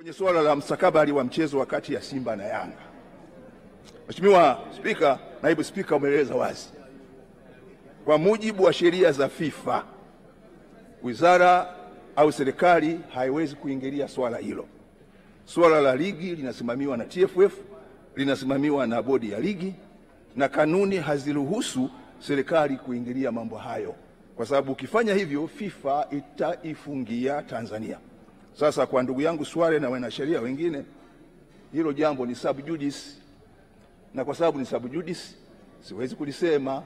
Kwenye suala la mstakabali wa mchezo wa kati ya Simba na Yanga, Mheshimiwa Spika, Naibu Spika umeeleza wazi, kwa mujibu wa sheria za FIFA, wizara au serikali haiwezi kuingilia swala hilo. Swala la ligi linasimamiwa na TFF, linasimamiwa na bodi ya ligi, na kanuni haziruhusu serikali kuingilia mambo hayo, kwa sababu ukifanya hivyo FIFA itaifungia Tanzania. Sasa kwa ndugu yangu Sware na wanasheria wengine, hilo jambo ni sub judice, na kwa sababu ni sub judice siwezi kulisema.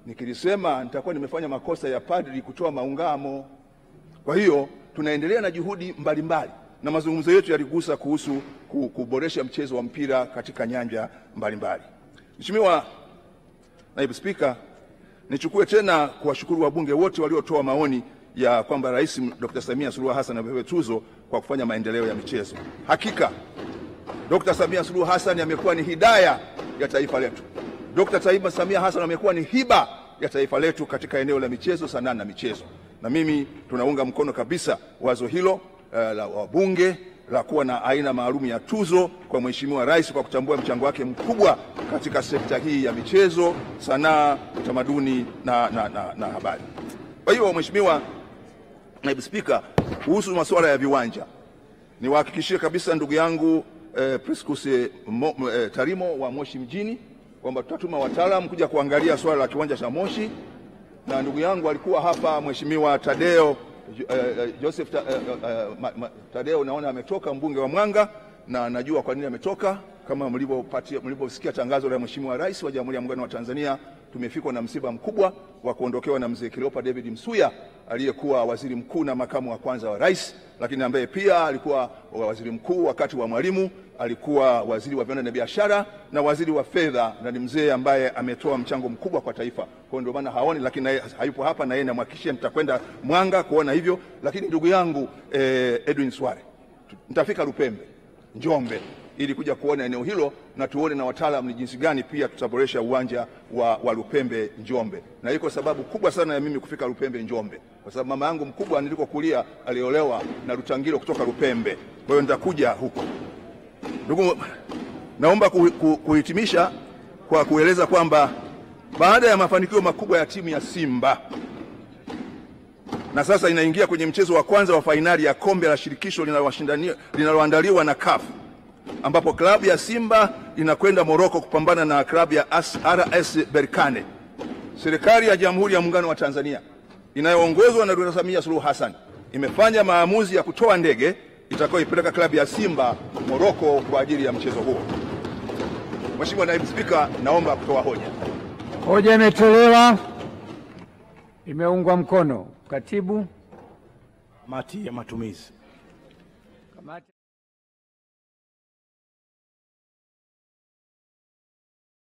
Nikilisema nitakuwa nimefanya makosa ya padri kutoa maungamo. Kwa hiyo tunaendelea na juhudi mbalimbali, na mazungumzo yetu yaligusa kuhusu kuboresha mchezo wa mpira katika nyanja mbalimbali. Mheshimiwa Naibu Spika, nichukue tena kuwashukuru wabunge wote waliotoa maoni ya kwamba Rais Dr. Samia Suluhu Hassan apewe tuzo kwa kufanya maendeleo ya michezo. Hakika Dr. Samia Suluhu Hassan amekuwa ni hidaya ya taifa letu. Dr. Samia Hassan amekuwa ni hiba ya taifa letu katika eneo la michezo, sanaa na michezo. Na mimi tunaunga mkono kabisa wazo hilo la wabunge la kuwa na aina maalum ya tuzo kwa Mheshimiwa Rais kwa kutambua mchango wake mkubwa katika sekta hii ya michezo, sanaa, utamaduni na habari. Kwa hiyo Mheshimiwa Naibu Spika, kuhusu masuala ya viwanja, niwahakikishie kabisa ndugu yangu Priscus Tarimo wa Moshi mjini kwamba tutatuma wataalamu kuja kuangalia swala la kiwanja cha Moshi, na ndugu yangu alikuwa hapa Mheshimiwa Tadeo Joseph Tadeo, naona ametoka, mbunge wa Mwanga, na najua kwa nini ametoka. Kama mlivyosikia tangazo la Mheshimiwa Rais wa Jamhuri ya Muungano wa Tanzania, tumefikwa na msiba mkubwa wa kuondokewa na mzee Cleopa David Msuya, aliyekuwa waziri mkuu na makamu wa kwanza wa rais, lakini ambaye pia alikuwa waziri mkuu wakati wa Mwalimu, alikuwa waziri wa viwanda na biashara na waziri wa fedha, na ni mzee ambaye ametoa mchango mkubwa kwa taifa. Kwa ndio maana haoni, lakini hayupo hapa, na yeye namhakikishia nitakwenda Mwanga kuona hivyo. Lakini ndugu yangu Edwin Sware, nitafika Lupembe, Njombe, ili kuja kuona eneo hilo na tuone na wataalamu ni jinsi gani pia tutaboresha uwanja wa Lupembe Njombe. Na iko sababu kubwa sana ya mimi kufika Lupembe Njombe, kwa sababu mama yangu mkubwa nilikokulia aliolewa na Lutangilo kutoka Lupembe. Kwa hiyo nitakuja huko. Ndugu, naomba kuhitimisha kwa kueleza kwamba baada ya mafanikio makubwa ya timu ya Simba, na sasa inaingia kwenye mchezo wa kwanza wa fainali ya kombe la shirikisho linaloandaliwa na CAF, ambapo klabu ya Simba inakwenda Morocco kupambana na klabu ya RS Berkane. Serikali ya Jamhuri ya Muungano wa Tanzania inayoongozwa na Dr. Samia Suluhu Hassan imefanya maamuzi ya kutoa ndege itakayoipeleka klabu ya Simba Morocco kwa ajili ya mchezo huo. Mheshimiwa Naibu Spika, naomba kutoa hoja. Hoja imetolewa, imeungwa mkono. Katibu. Kamati ya matumizi.